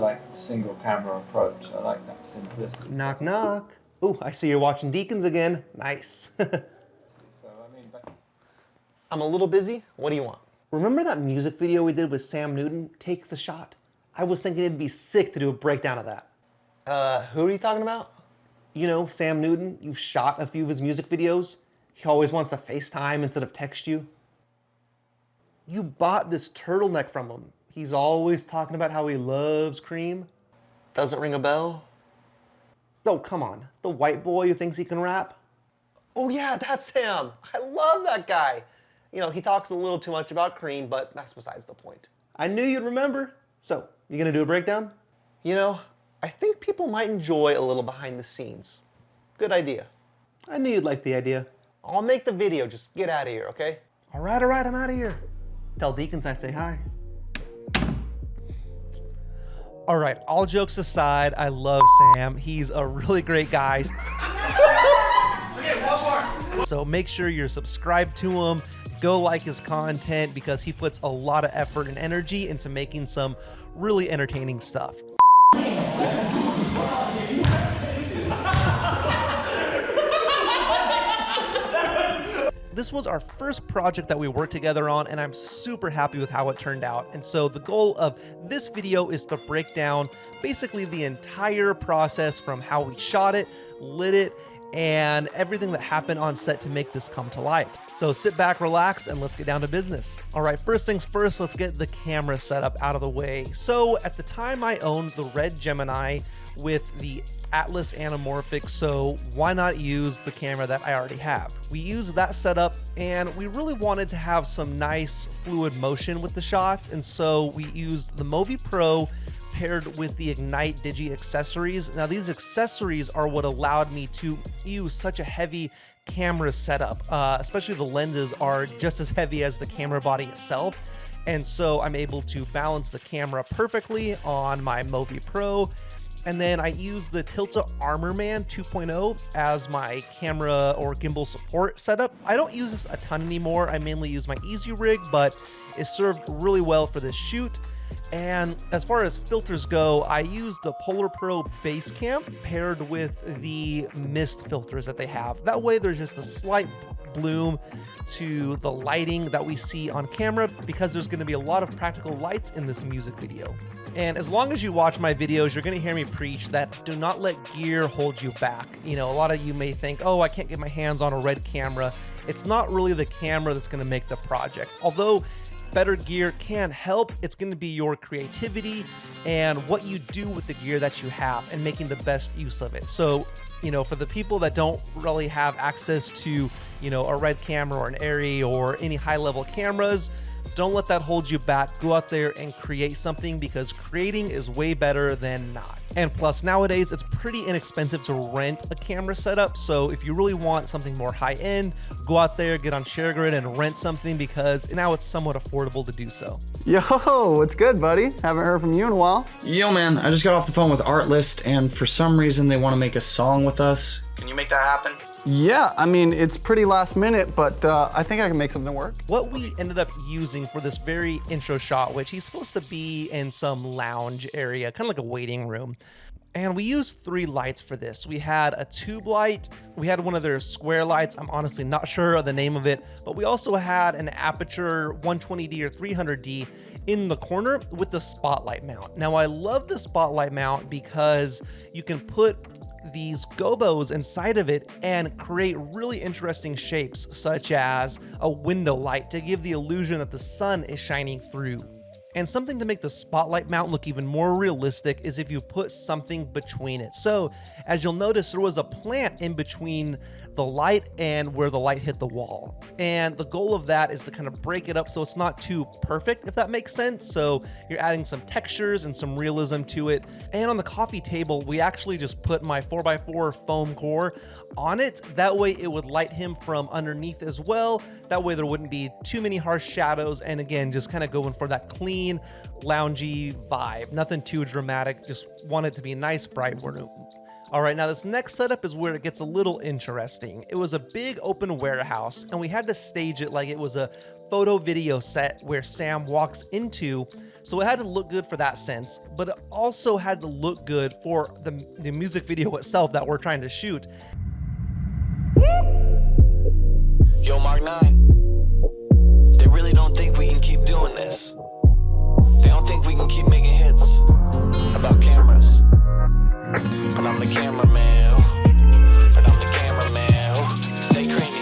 like the single camera approach. I like that simplicity. Knock, knock. Ooh, I see you're watching Deacons again. Nice. So, I mean, I'm a little busy. What do you want? Remember that music video we did with Sam Newton, Take the Shot? I was thinking it'd be sick to do a breakdown of that. Who are you talking about? You know, Sam Newton. You've shot a few of his music videos. He always wants to FaceTime instead of text you. You bought this turtleneck from him. He's always talking about how he loves cream. Doesn't ring a bell? Oh, come on. The white boy who thinks he can rap? Oh yeah, that's him. I love that guy. You know, he talks a little too much about cream, but that's besides the point. I knew you'd remember. So, you gonna do a breakdown? You know, I think people might enjoy a little behind the scenes. Good idea. I knew you'd like the idea. I'll make the video, just get out of here, okay? All right, I'm out of here. Tell Deacons I say hi. All right, all jokes aside, I love Sam. He's a really great guy. So make sure you're subscribed to him. Go like his content because he puts a lot of effort and energy into making some really entertaining stuff. This was our first project that we worked together on, and I'm super happy with how it turned out. And so the goal of this video is to break down basically the entire process from how we shot it, lit it, and everything that happened on set to make this come to life. So sit back, relax, and let's get down to business. All right, first things first, let's get the camera setup out of the way. So at the time I owned the Red Gemini with the Atlas anamorphic, so why not use the camera that I already have? We used that setup and we really wanted to have some nice fluid motion with the shots, and so we used the Movi Pro paired with the Ignite Digi accessories. Now these accessories are what allowed me to use such a heavy camera setup, especially the lenses are just as heavy as the camera body itself. And so I'm able to balance the camera perfectly on my Movi Pro. And then I use the Tilta Armorman 2.0 as my camera or gimbal support setup. I don't use this a ton anymore. I mainly use my Easy Rig, but it served really well for this shoot. And as far as filters go, I use the Polar Pro Base Camp paired with the mist filters that they have. That way there's just a slight bloom to the lighting that we see on camera because there's going to be a lot of practical lights in this music video. And as long as you watch my videos, you're going to hear me preach that do not let gear hold you back. You know, a lot of you may think, oh, I can't get my hands on a Red camera. It's not really the camera that's going to make the project. Although better gear can help, it's going to be your creativity and what you do with the gear that you have and making the best use of it. So, you know, for the people that don't really have access to, you know, a Red camera or an Arri or any high-level cameras, don't let that hold you back. Go out there and create something because creating is way better than not. And plus nowadays it's pretty inexpensive to rent a camera setup. So if you really want something more high end, go out there, get on ShareGrid and rent something because now it's somewhat affordable to do so. Yo, what's good, buddy? Haven't heard from you in a while. Yo, man, I just got off the phone with Artlist and for some reason they want to make a song with us. Can you make that happen? Yeah, I mean, it's pretty last minute, but I think I can make something work. What we ended up using for this very intro shot, which he's supposed to be in some lounge area, kind of like a waiting room. And we used 3 lights for this. We had a tube light, we had one of their square lights, I'm honestly not sure of the name of it, but we also had an aperture 120D or 300D in the corner with the spotlight mount. Now I love the spotlight mount because you can put these gobos inside of it and create really interesting shapes, such as a window light to give the illusion that the sun is shining through. And something to make the spotlight mount look even more realistic is if you put something between it. So as you'll notice, there was a plant in between the light and where the light hit the wall. And the goal of that is to kind of break it up so it's not too perfect, if that makes sense. So you're adding some textures and some realism to it. And on the coffee table, we actually just put my 4x4 foam core on it. That way it would light him from underneath as well. That way there wouldn't be too many harsh shadows. And again, just kind of going for that clean, loungy vibe. Nothing too dramatic. Just want it to be a nice, bright room. All right, now this next setup is where it gets a little interesting. It was a big open warehouse, and we had to stage it like it was a photo video set where Sam walks into, so it had to look good for that sense, but it also had to look good for the music video itself that we're trying to shoot. Yo, Mark 9, they really don't think we can keep doing this. They don't think we can keep making hits about cameras. But I'm the cameraman. But I'm the cameraman. Stay creamy.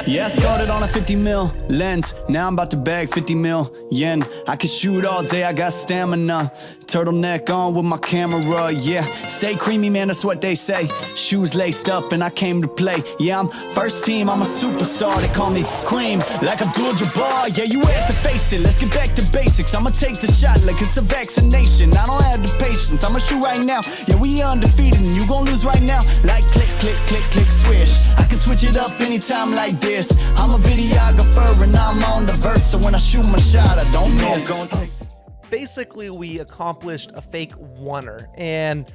Yeah, I started on a 50 mil lens. Now I'm about to bag 50 million. I can shoot all day, I got stamina. Turtleneck on with my camera, yeah. Stay creamy, man, that's what they say. Shoes laced up and I came to play. Yeah, I'm first team, I'm a superstar. They call me Cream, like Abdul-Jabbar. Yeah, you have to face it, let's get back to basics. I'ma take the shot like it's a vaccination. I don't have the patience, I'ma shoot right now. Yeah, we undefeated and you gon' lose right now. Like click, click, click, click, swish. I can switch it up anytime like this. I'm a videographer and I'm on the verse. So when I shoot my shot, I don't miss. Basically, we accomplished a fake oneer, and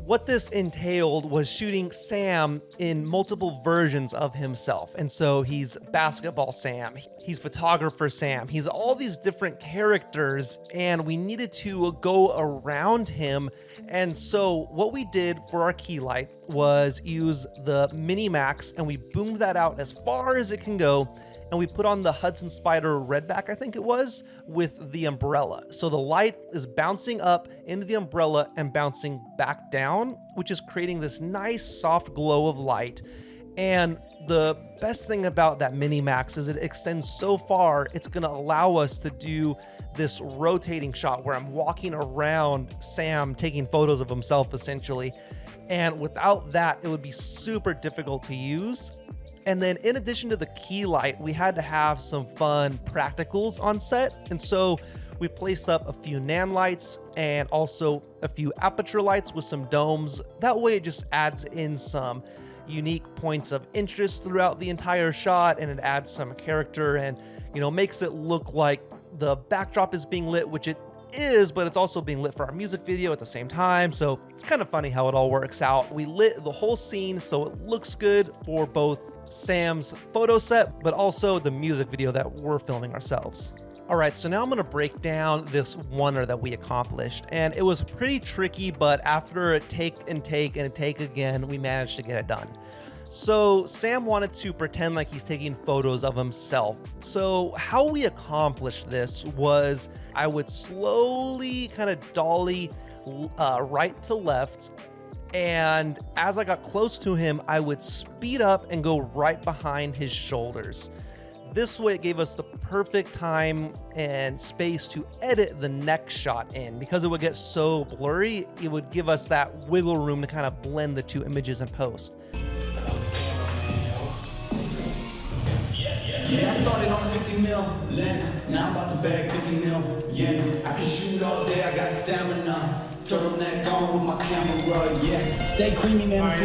what this entailed was shooting Sam in multiple versions of himself. And so he's basketball Sam, he's photographer Sam, he's all these different characters, and we needed to go around him. And so what we did for our key light was use the Mini Max, and we boomed that out as far as it can go. And we put on the Hudson Spider Redback, I think it was, with the umbrella. So the light is bouncing up into the umbrella and bouncing back down, which is creating this nice soft glow of light. And the best thing about that Mini Max is it extends so far, it's gonna allow us to do this rotating shot where I'm walking around Sam taking photos of himself essentially. And without that, it would be super difficult to use. And then in addition to the key light, we had to have some fun practicals on set. And so we placed up a few nan lights and also a few aperture lights with some domes. That way it just adds in some unique points of interest throughout the entire shot, and it adds some character and, you know, makes it look like the backdrop is being lit, which it is, but it's also being lit for our music video at the same time. So it's kind of funny how it all works out. We lit the whole scene so it looks good for both Sam's photo set, but also the music video that we're filming ourselves. All right, so now I'm gonna break down this oneer that we accomplished, and it was pretty tricky, but after a take and take and a take again, we managed to get it done. So Sam wanted to pretend like he's taking photos of himself. So how we accomplished this was I would slowly kind of dolly right to left, and as I got close to him, I would speed up and go right behind his shoulders. This way it gave us the perfect time and space to edit the next shot in. Because it would get so blurry, it would give us that wiggle room to kind of blend the two images in post. Yeah, I started on a 50 mil lens. Now I'm about to bag 50 million. I can shoot all day, I got stamina. Turtleneck on with my camera, yeah. Stay creamy, man.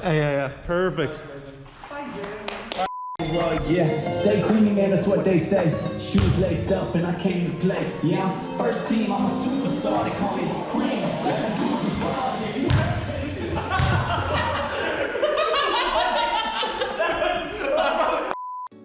Yeah, perfect. Yeah, stay creamy, man, that's what they say. Shoes laced up and I came to play. Yeah, I'm first team, I'm a superstar. They call me Cream.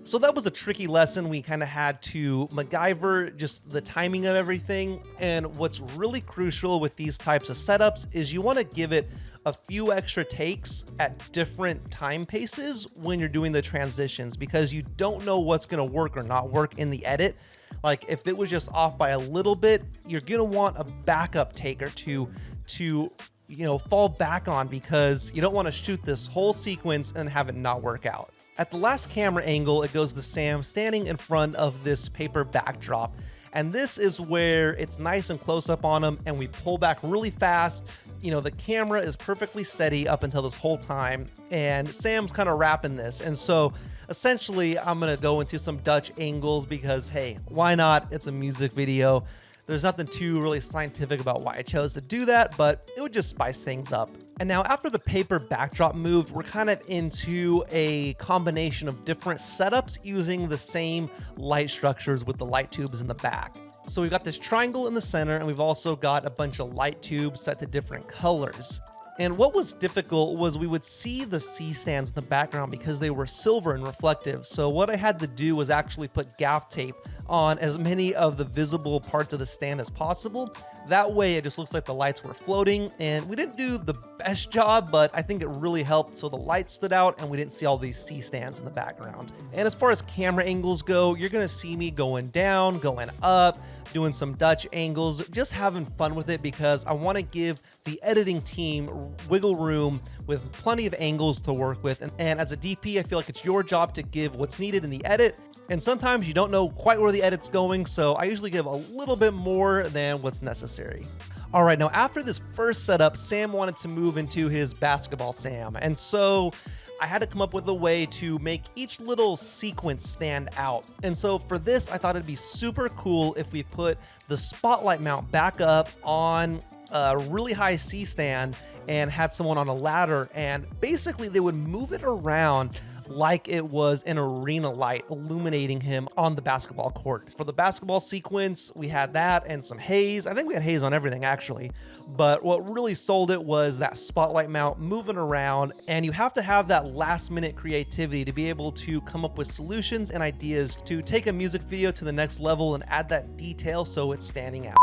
So that was a tricky lesson. We kind of had to MacGyver just the timing of everything. And what's really crucial with these types of setups is you want to give it a few extra takes at different time paces when you're doing the transitions, because you don't know what's going to work or not work in the edit. Like if it was just off by a little bit, you're going to want a backup take or two to, you know, fall back on, because you don't want to shoot this whole sequence and have it not work out. At the last camera angle, it goes to Sam standing in front of this paper backdrop. And this is where it's nice and close up on him, and we pull back really fast. You know, the camera is perfectly steady up until this whole time, and Sam's kind of wrapping this. And so essentially I'm gonna go into some Dutch angles because, hey, why not? It's a music video. There's nothing too really scientific about why I chose to do that, but it would just spice things up. And now after the paper backdrop moved, we're kind of into a combination of different setups using the same light structures with the light tubes in the back. So we've got this triangle in the center, and we've also got a bunch of light tubes set to different colors. And what was difficult was we would see the C-stands in the background because they were silver and reflective. So what I had to do was actually put gaff tape on as many of the visible parts of the stand as possible. That way it just looks like the lights were floating, and we didn't do the best job, but I think it really helped so the lights stood out and we didn't see all these C-stands in the background. And as far as camera angles go, you're gonna see me going down, going up, doing some Dutch angles, just having fun with it because I want to give the editing team wiggle room with plenty of angles to work with. And as a DP, I feel like it's your job to give what's needed in the edit. And sometimes you don't know quite where the edit's going, so I usually give a little bit more than what's necessary. All right, now after this first setup, Sam wanted to move into his basketball Sam. And so I had to come up with a way to make each little sequence stand out. And so for this, I thought it'd be super cool if we put the spotlight mount back up on a really high C-stand and had someone on a ladder, and basically they would move it around like it was an arena light illuminating him on the basketball court. For the basketball sequence, we had that and some haze. I think we had haze on everything actually, but what really sold it was that spotlight mount moving around, and you have to have that last minute creativity to be able to come up with solutions and ideas to take a music video to the next level and add that detail so it's standing out.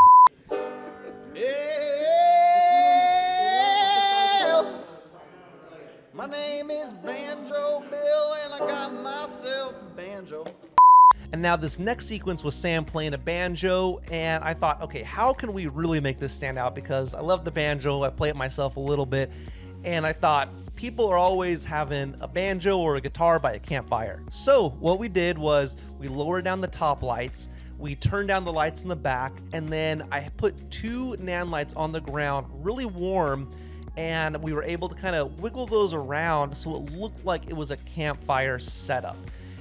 My name is Banjo Bill, and I got myself a banjo. And now this next sequence was Sam playing a banjo, and I thought, okay, how can we really make this stand out? Because I love the banjo, I play it myself a little bit, and I thought people are always having a banjo or a guitar by a campfire. So what we did was we lowered down the top lights, we turned down the lights in the back, and then I put 2 nan lights on the ground, really warm, and we were able to kind of wiggle those around so it looked like it was a campfire setup.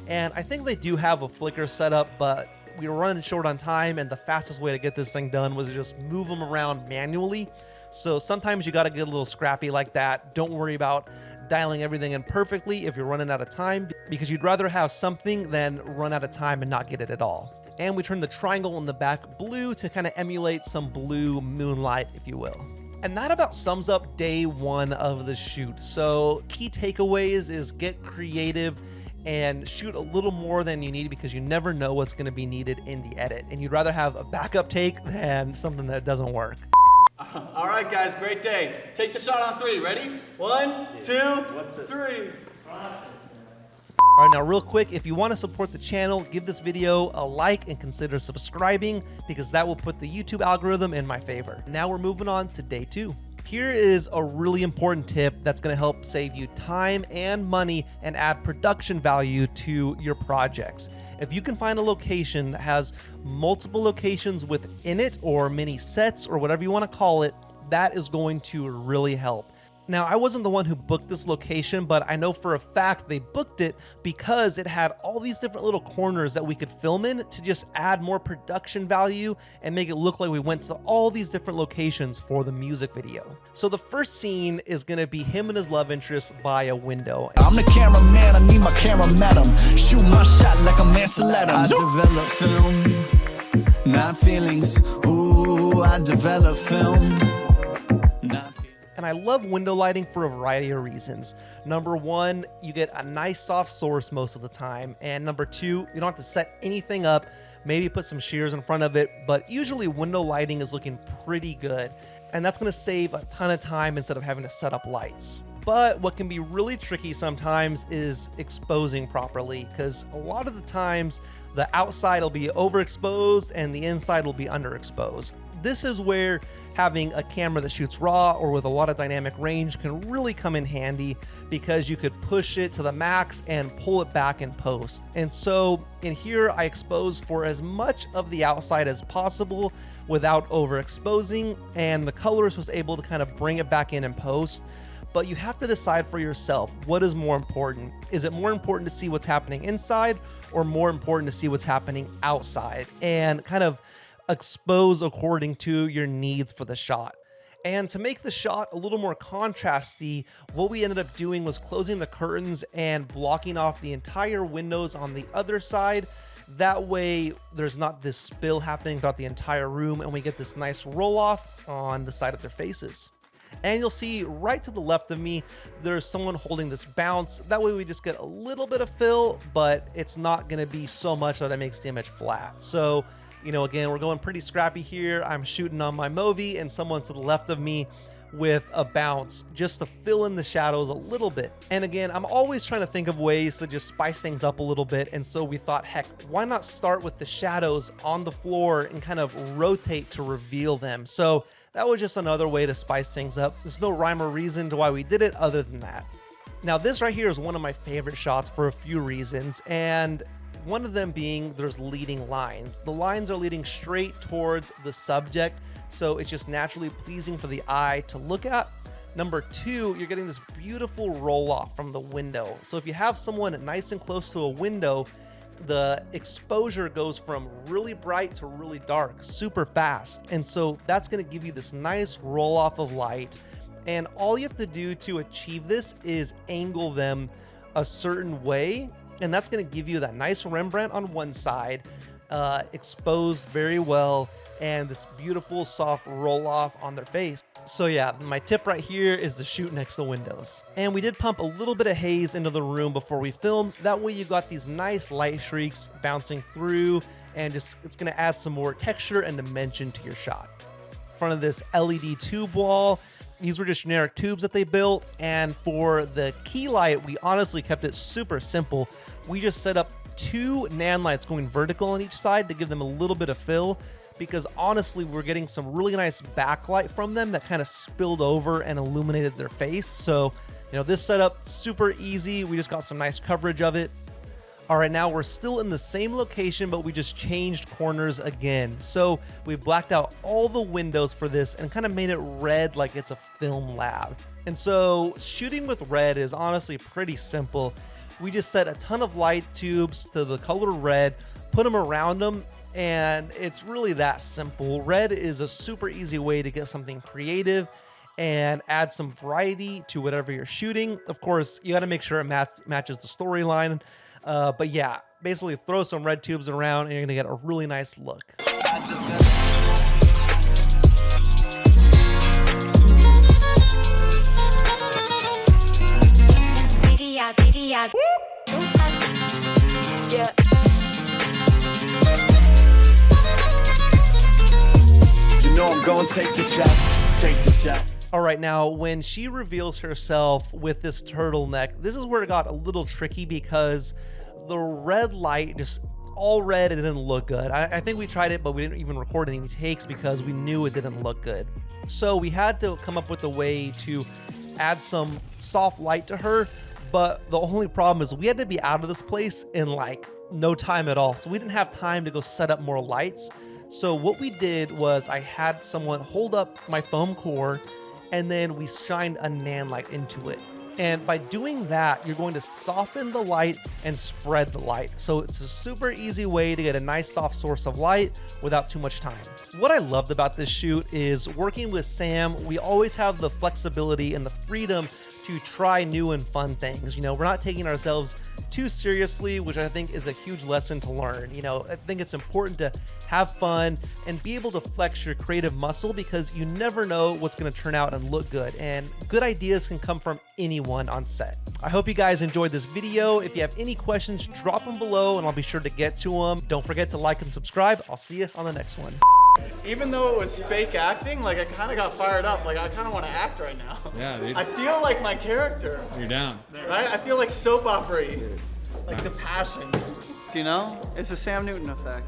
And I think they do have a flicker setup, but we were running short on time, and the fastest way to get this thing done was to just move them around manually. So sometimes you got to get a little scrappy like that. Don't worry about dialing everything in perfectly if you're running out of time, because you'd rather have something than run out of time and not get it at all. And we turned the triangle in the back blue to kind of emulate some blue moonlight, if you will. And that about sums up day 1 of the shoot. So key takeaways is get creative and shoot a little more than you need, because you never know what's going to be needed in the edit. And you'd rather have a backup take than something that doesn't work. All right, guys, great day. Take the shot on 3. Ready? 1, 2, 3. All right, now real quick, if you want to support the channel, give this video a like and consider subscribing, because that will put the YouTube algorithm in my favor. Now we're moving on to day 2. Here is a really important tip that's going to help save you time and money and add production value to your projects. If you can find a location that has multiple locations within it, or mini sets, or whatever you want to call it, that is going to really help. Now, I wasn't the one who booked this location, but I know for a fact they booked it because it had all these different little corners that we could film in to just add more production value and make it look like we went to all these different locations for the music video. So the first scene is gonna be him and his love interest by a window. I'm the cameraman, I need my camera madam. Shoot my shot like a Mansaletta. I develop film, not feelings. Ooh, I develop film, not feelings. And I love window lighting for a variety of reasons. Number 1, you get a nice soft source most of the time. And number 2, you don't have to set anything up, maybe put some shears in front of it, but usually window lighting is looking pretty good. And that's gonna save a ton of time instead of having to set up lights. But what can be really tricky sometimes is exposing properly, because a lot of the times the outside will be overexposed and the inside will be underexposed. This is where having a camera that shoots raw or with a lot of dynamic range can really come in handy, because you could push it to the max and pull it back in post. And so in here, I expose for as much of the outside as possible without overexposing, and the colorist was able to kind of bring it back in post. But you have to decide for yourself, what is more important? Is it more important to see what's happening inside, or more important to see what's happening outside, and kind of expose according to your needs for the shot? And to make the shot a little more contrasty, what we ended up doing was closing the curtains and blocking off the entire windows on the other side. That way there's not this spill happening throughout the entire room, and we get this nice roll off on the side of their faces. And you'll see right to the left of me, there's someone holding this bounce. That way we just get a little bit of fill, but it's not gonna be so much that it makes the image flat. So, you know, again, we're going pretty scrappy here. I'm shooting on my Movi and someone's to the left of me with a bounce just to fill in the shadows a little bit. And again, I'm always trying to think of ways to just spice things up a little bit. And so we thought, heck, why not start with the shadows on the floor and kind of rotate to reveal them? So that was just another way to spice things up. There's no rhyme or reason to why we did it other than that. Now, this right here is one of my favorite shots for a few reasons. And one of them being there's leading lines. The lines are leading straight towards the subject, so it's just naturally pleasing for the eye to look at. Number two, you're getting this beautiful roll off from the window. So if you have someone nice and close to a window, the exposure goes from really bright to really dark super fast. And so that's going to give you this nice roll off of light. And all you have to do to achieve this is angle them a certain way. And that's going to give you that nice Rembrandt on one side, exposed very well, and this beautiful soft roll off on their face. So yeah, my tip right here is to shoot next to windows. And we did pump a little bit of haze into the room before we filmed. That way you got these nice light streaks bouncing through, and just it's gonna add some more texture and dimension to your shot. In front of this LED tube wall, these were just generic tubes that they built. And for the key light, we honestly kept it super simple. We just set up 2 nan lights going vertical on each side to give them a little bit of fill, because honestly, we're getting some really nice backlight from them that kind of spilled over and illuminated their face. So, you know, this setup, super easy. We just got some nice coverage of it. All right, now we're still in the same location, but we just changed corners again. So we blacked out all the windows for this and kind of made it red like it's a film lab. And so shooting with red is honestly pretty simple. We just set a ton of light tubes to the color red, put them around them, and it's really that simple. Red is a super easy way to get something creative and add some variety to whatever you're shooting. Of course, you got to make sure it matches the storyline. But yeah, basically throw some red tubes around and you're gonna get a really nice look. Yeah. You know I'm gonna take the shot. All right, now when she reveals herself with this turtleneck, this is where it got a little tricky because the red light, just all red, it didn't look good. I think we tried it, but we didn't even record any takes because we knew it didn't look good. So we had to come up with a way to add some soft light to her, but the only problem is we had to be out of this place in like no time at all. So we didn't have time to go set up more lights. So what we did was I had someone hold up my foam core, and then we shined a nan light into it. And by doing that, you're going to soften the light and spread the light. So it's a super easy way to get a nice soft source of light without too much time. What I loved about this shoot is working with Sam, we always have the flexibility and the freedom to try new and fun things. You know, we're not taking ourselves too seriously, which I think is a huge lesson to learn. You know, I think it's important to have fun and be able to flex your creative muscle because you never know what's going to turn out and look good. And good ideas can come from anyone on set. I hope you guys enjoyed this video. If you have any questions, drop them below and I'll be sure to get to them. Don't forget to like and subscribe. I'll see you on the next one. Even though it was fake acting, like I kind of got fired up. Like I kind of want to act right now. Yeah, dude. I feel like my character. You're down. Right? I feel like soap opera-y. Like the passion. You know? It's the Sam Newton effect.